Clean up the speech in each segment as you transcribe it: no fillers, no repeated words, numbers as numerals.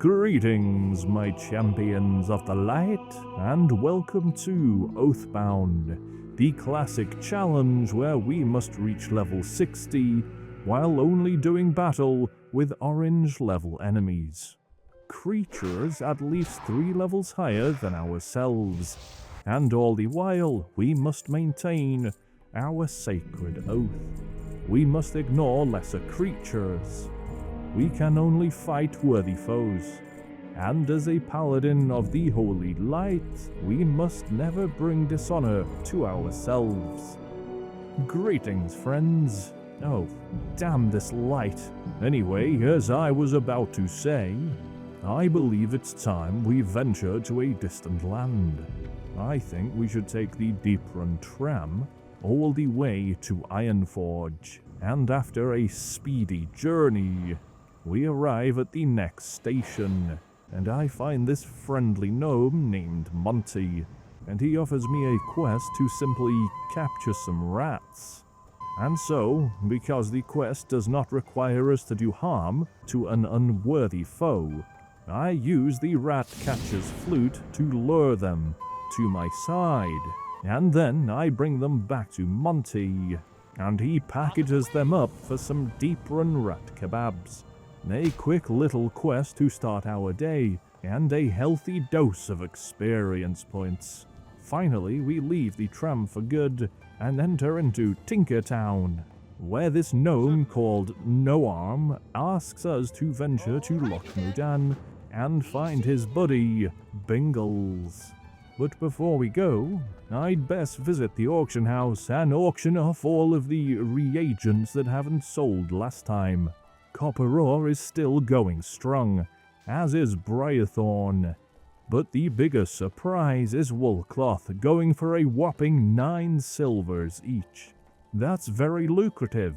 Greetings, my champions of the light, and welcome to Oathbound, the classic challenge where we must reach level 60 while only doing battle with orange level enemies. Creatures at least 3 levels higher than ourselves, and all the while we must maintain our sacred oath. We must ignore lesser creatures. We can only fight worthy foes, and as a paladin of the holy light, we must never bring dishonor to ourselves. Greetings, friends. Oh, damn this light. Anyway, as I was about to say, I believe it's time we venture to a distant land. I think we should take the Deep Run tram all the way to Ironforge, and after a speedy journey, we arrive at the next station, and I find this friendly gnome named Monty, and he offers me a quest to simply capture some rats. And so, because the quest does not require us to do harm to an unworthy foe, I use the rat catcher's flute to lure them to my side, and then I bring them back to Monty, and he packages them up for some Deep Run rat kebabs. A quick little quest to start our day, and a healthy dose of experience points. Finally, we leave the tram for good and enter into Tinkertown, where this gnome called Noarm asks us to venture to Loch Modan and find his buddy, Bingles. But before we go, I'd best visit the auction house and auction off all of the reagents that haven't sold last time. Copper ore is still going strong, as is Briarthorn. But the biggest surprise is wool cloth, going for a whopping 9 silvers each. That's very lucrative,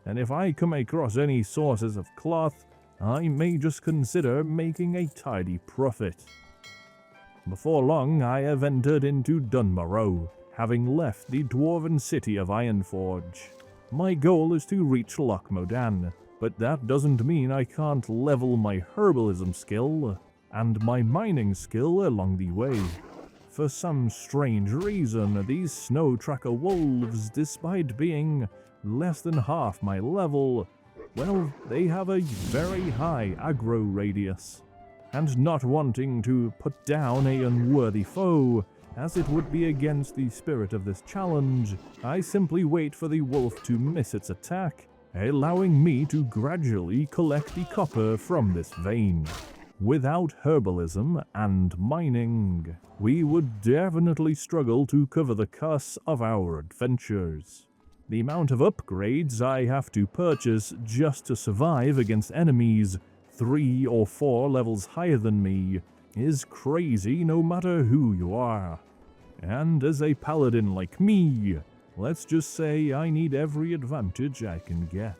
and if I come across any sources of cloth, I may just consider making a tidy profit. Before long, I have entered into Dunmorrow, having left the dwarven city of Ironforge. My goal is to reach Loch Modan, but that doesn't mean I can't level my herbalism skill and my mining skill along the way. For some strange reason, these snow tracker wolves, despite being less than half my level, well, they have a very high aggro radius. And not wanting to put down an unworthy foe, as it would be against the spirit of this challenge, I simply wait for the wolf to miss its attack, allowing me to gradually collect the copper from this vein. Without herbalism and mining, we would definitely struggle to cover the costs of our adventures. The amount of upgrades I have to purchase just to survive against enemies 3 or 4 levels higher than me is crazy no matter who you are. And as a paladin like me, let's just say I need every advantage I can get.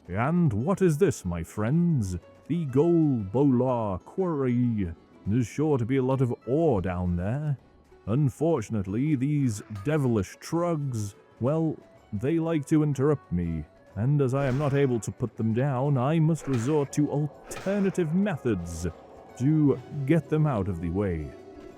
And what is this, my friends? The Golbolar Quarry. There's sure to be a lot of ore down there. Unfortunately, these devilish trugs, well, they like to interrupt me, and as I am not able to put them down, I must resort to alternative methods to get them out of the way.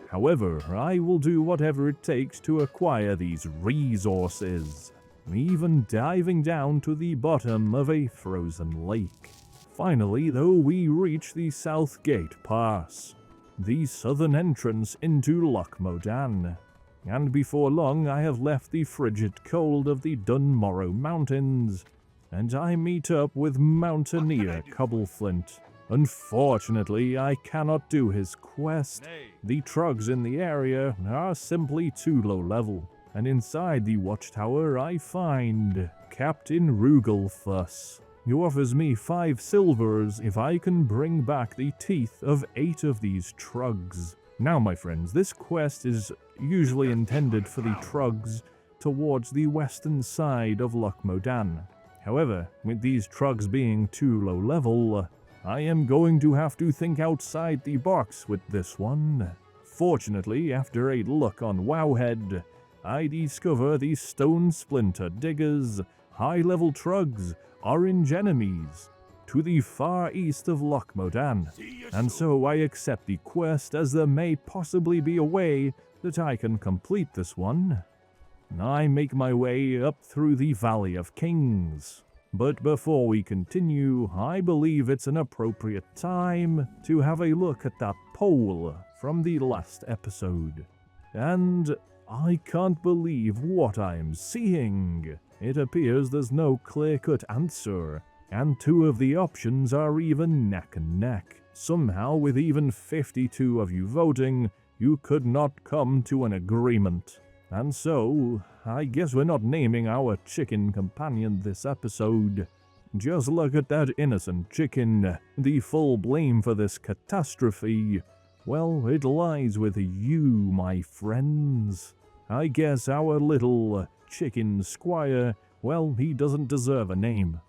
However, I will do whatever it takes to acquire these resources, even diving down to the bottom of a frozen lake. Finally, though, we reach the South Gate Pass, the southern entrance into Loch Modan, and before long I have left the frigid cold of the Dunmorrow Mountains, and I meet up with Mountaineer Cobbleflint. Unfortunately, I cannot do his quest. The trugs in the area are simply too low level, and inside the watchtower I find Captain Rugelfuss, who offers me 5 silvers if I can bring back the teeth of 8 of these trugs. Now, my friends, this quest is usually intended for the trugs towards the western side of Loch Modan. However, with these trugs being too low level, I am going to have to think outside the box with this one. Fortunately, after a look on Wowhead, I discover the Stone Splinter Diggers, high-level trugs, orange enemies, to the far east of Loch Modan, and so I accept the quest as there may possibly be a way that I can complete this one. I make my way up through the Valley of Kings. But before we continue, I believe it's an appropriate time to have a look at that poll from the last episode. And I can't believe what I am seeing. It appears there's no clear-cut answer, and two of the options are even neck and neck. Somehow, with even 52 of you voting, you could not come to an agreement. And so, I guess we're not naming our chicken companion this episode. Just look at that innocent chicken. The full blame for this catastrophe, well, it lies with you, my friends. I guess our little chicken squire, well, he doesn't deserve a name.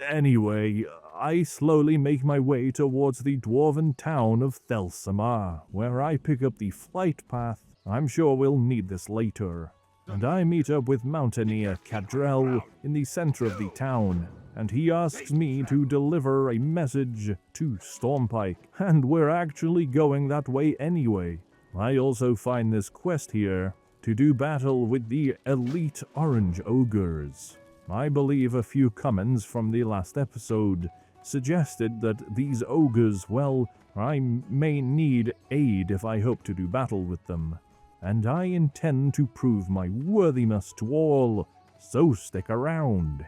Anyway, I slowly make my way towards the dwarven town of Thelsamar, where I pick up the flight path. I'm sure we'll need this later. And I meet up with Mountaineer Cadrell in the center of the town, and he asks me to deliver a message to Stormpike, and we're actually going that way anyway. I also find this quest here to do battle with the elite orange ogres. I believe a few comments from the last episode suggested that these ogres, well, I may need aid if I hope to do battle with them. And I intend to prove my worthiness to all, so stick around.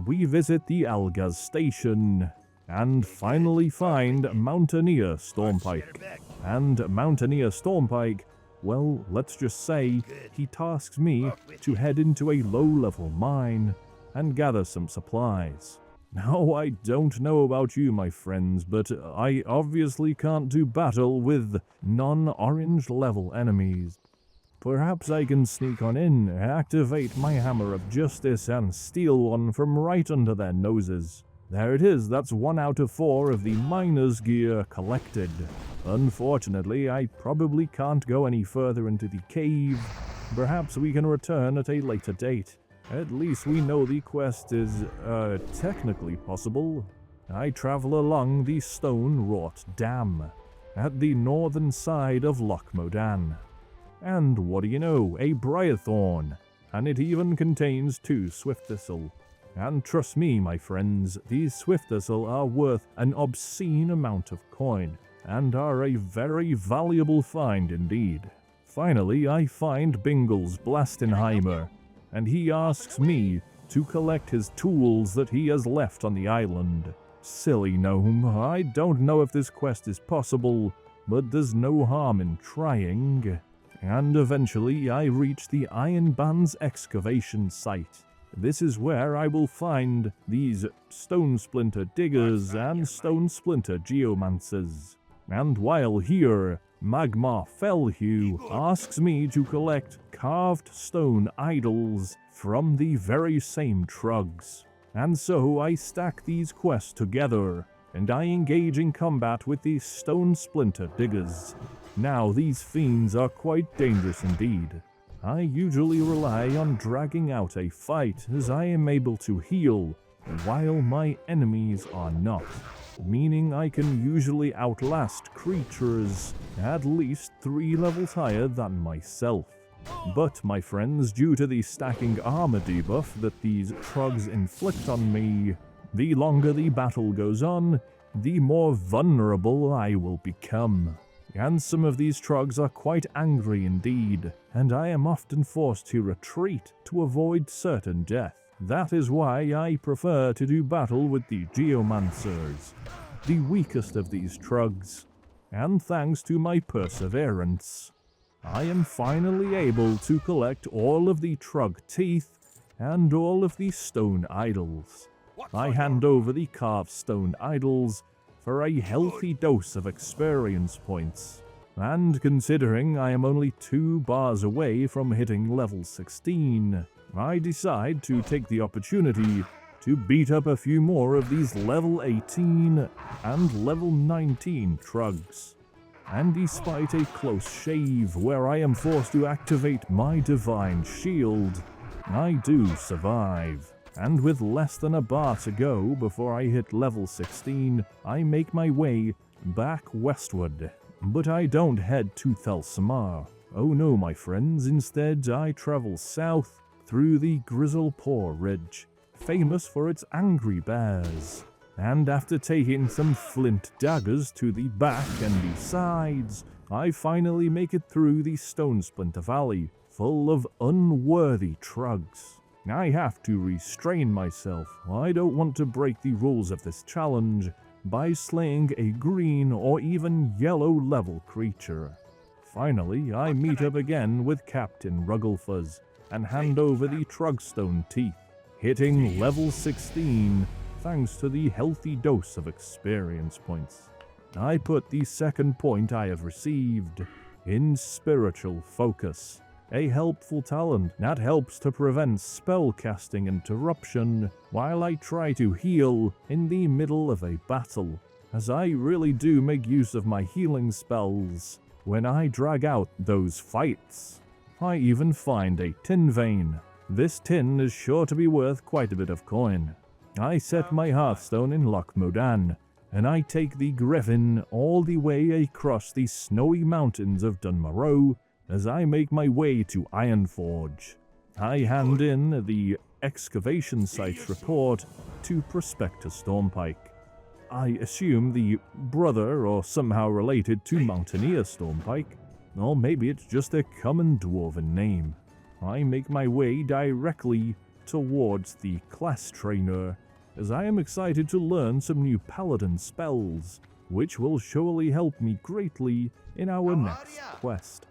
We visit the Algaz station, and finally find Mountaineer Stormpike. And Mountaineer Stormpike, well, let's just say, he tasks me to head into a low-level mine and gather some supplies. Now, I don't know about you, my friends, but I obviously can't do battle with non-orange level enemies. Perhaps I can sneak on in, activate my Hammer of Justice, and steal one from right under their noses. There it is, that's 1 out of 4 of the miner's gear collected. Unfortunately, I probably can't go any further into the cave. Perhaps we can return at a later date. At least we know the quest is, technically possible. I travel along the stone-wrought dam at the northern side of Loch Modan. And what do you know, a Briarthorn, and it even contains 2 Swift Thistle. And trust me, my friends, these Swift Thistle are worth an obscene amount of coin, and are a very valuable find indeed. Finally, I find Bingle's Blastinheimer, and he asks me to collect his tools that he has left on the island. Silly gnome, I don't know if this quest is possible, but there's no harm in trying. And eventually I reach the Iron Band's excavation site. This is where I will find these Stone Splinter Diggers and Stone Splinter Geomancers. And while here, Magmar Fellhue asks me to collect carved stone idols from the very same trugs. And so I stack these quests together, and I engage in combat with these Stone Splinter Diggers. Now, these fiends are quite dangerous indeed. I usually rely on dragging out a fight, as I am able to heal, while my enemies are not, meaning I can usually outlast creatures at least 3 levels higher than myself. But, my friends, due to the stacking armor debuff that these trugs inflict on me, the longer the battle goes on, the more vulnerable I will become. And some of these trugs are quite angry indeed, and I am often forced to retreat to avoid certain death. That is why I prefer to do battle with the Geomancers, the weakest of these trugs. And thanks to my perseverance, I am finally able to collect all of the trug teeth and all of the stone idols. I hand over the carved stone idols for a healthy dose of experience points. And considering I am only 2 bars away from hitting level 16, I decide to take the opportunity to beat up a few more of these level 18 and level 19 trugs. And despite a close shave where I am forced to activate my divine shield, I do survive. and with less than a bar to go before I hit level 16, I make my way back westward. But I don't head to Thelsamar. Oh no, my friends, instead I travel south through the Grizzlepaw Ridge, famous for its angry bears. And after taking some flint daggers to the back and the sides, I finally make it through the Stone Splinter Valley, full of unworthy trugs. I have to restrain myself. I don't want to break the rules of this challenge by slaying a green or even yellow level creature. Finally, I meet up again with Captain Rugglefuzz and hand over the Trugstone Teeth, hitting level 16 thanks to the healthy dose of experience points. I put the second point I have received in Spiritual Focus, a helpful talent that helps to prevent spellcasting interruption while I try to heal in the middle of a battle, as I really do make use of my healing spells when I drag out those fights. I even find a tin vein. This tin is sure to be worth quite a bit of coin. I set my Hearthstone in Loch Modan, and I take the Griffin all the way across the snowy mountains of Dunmorrow as I make my way to Ironforge. I hand in the excavation site report to Prospector Stormpike. I assume the brother or somehow related to Mountaineer Stormpike, or maybe it's just a common dwarven name. I make my way directly towards the class trainer, as I am excited to learn some new paladin spells, which will surely help me greatly in our next quest.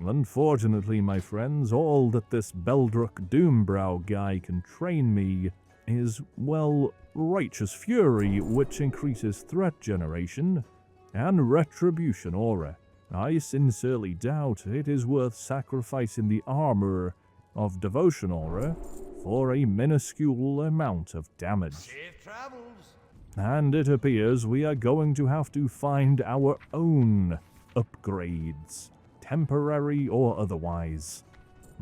Unfortunately, my friends, all that this Beldrock Doombrow guy can train me is, well, Righteous Fury, which increases threat generation, and Retribution Aura. I sincerely doubt it is worth sacrificing the armor of Devotion Aura for a minuscule amount of damage. Safe travels. And it appears we are going to have to find our own upgrades, temporary or otherwise.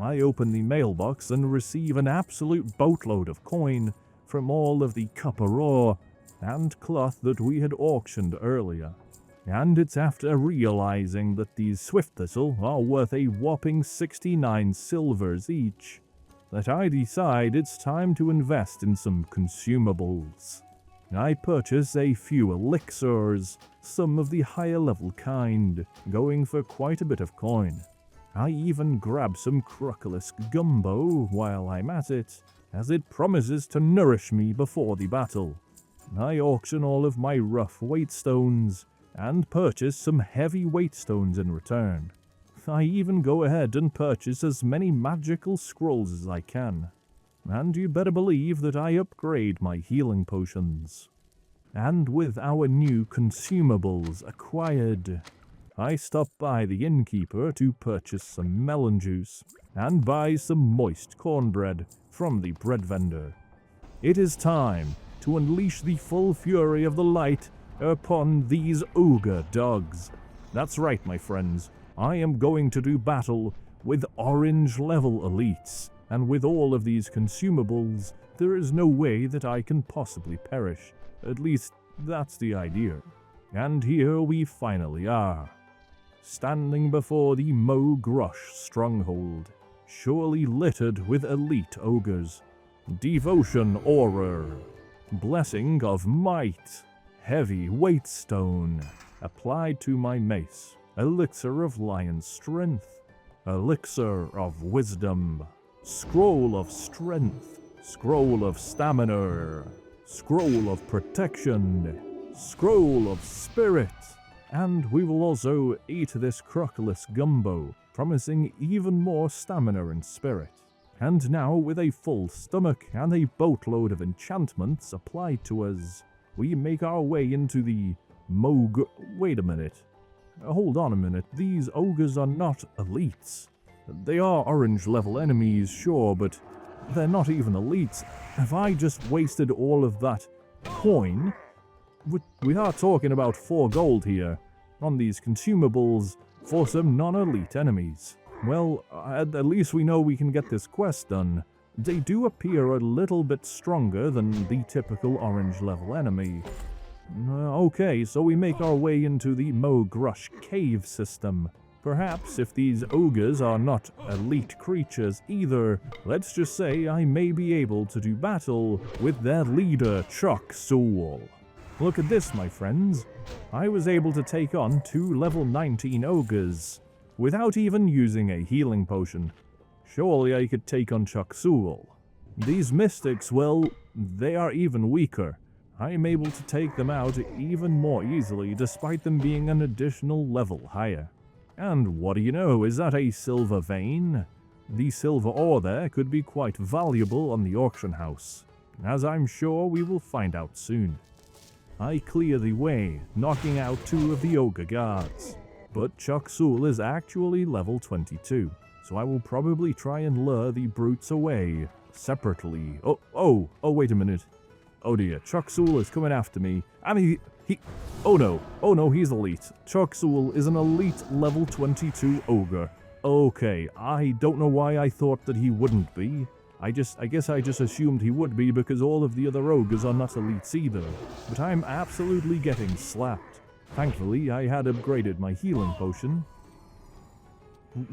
I open the mailbox and receive an absolute boatload of coin from all of the copper ore and cloth that we had auctioned earlier. And it's after realizing that these Swift Thistle are worth a whopping 69 silvers each that I decide it's time to invest in some consumables. I purchase a few elixirs, some of the higher level kind, going for quite a bit of coin. I even grab some Crocolisk Gumbo while I'm at it, as it promises to nourish me before the battle. I auction all of my rough weight stones, and purchase some heavy weight stones in return. I even go ahead and purchase as many magical scrolls as I can. And you better believe that I upgrade my healing potions. And with our new consumables acquired, I stop by the innkeeper to purchase some melon juice and buy some moist cornbread from the bread vendor. It is time to unleash the full fury of the light upon these ogre dogs. That's right, my friends. I am going to do battle with orange level elites, and with all of these consumables, there is no way that I can possibly perish. At least, that's the idea. And here we finally are, standing before the Mo Grosh stronghold, surely littered with elite ogres. Devotion Aura, Blessing of Might, Heavy Weight Stone, applied to my mace, Elixir of Lion Strength, Elixir of Wisdom, Scroll of Strength, Scroll of Stamina, Scroll of Protection, Scroll of Spirit, and we will also eat this Crocolisk Gumbo, promising even more stamina and spirit. And now, with a full stomach and a boatload of enchantments applied to us, we make our way into the Wait a minute. Hold on a minute, these ogres are not elites. They are orange level enemies, sure, but they're not even elites. Have I just wasted all of that coin? We are talking about 4 gold here on these consumables for some non-elite enemies. Well, at least we know we can get this quest done. they do appear a little bit stronger than the typical orange level enemy. Okay, so we make our way into the Mogrush cave system. Perhaps if these ogres are not elite creatures either, let's just say I may be able to do battle with their leader, Chuck Soul. Look at this, my friends. I was able to take on 2 level 19 ogres without even using a healing potion. Surely I could take on Chuck Soul. These mystics, well, they are even weaker. I am able to take them out even more easily despite them being an additional level higher. And what do you know, is that a silver vein? The silver ore there could be quite valuable on the auction house, as I'm sure we will find out soon. I clear the way, knocking out 2 of the ogre guards. But Chuck Soul is actually level 22, so I will probably try and lure the brutes away separately. Oh, wait a minute. Oh dear, Chuck Soul is coming after me. I mean, oh no, he's elite. Chuck Soul is an elite level 22 ogre. Okay, I don't know why I thought that he wouldn't be. I guess I just assumed he would be because all of the other ogres are not elites either. But I'm absolutely getting slapped. Thankfully, I had upgraded my healing potion.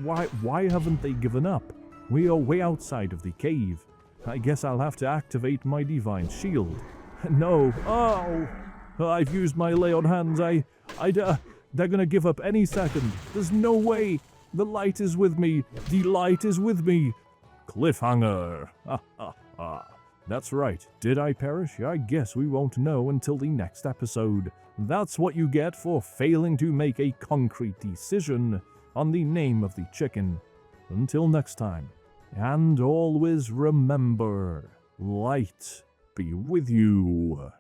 Why haven't they given up? We are way outside of the cave. I guess I'll have to activate my divine shield. No, I've used my lay on hands. They're gonna give up any second. There's no way. The light is with me. The light is with me. Cliffhanger. That's right. Did I perish? I guess we won't know until the next episode. That's what you get for failing to make a concrete decision on the name of the chicken. Until next time. And always remember, light be with you.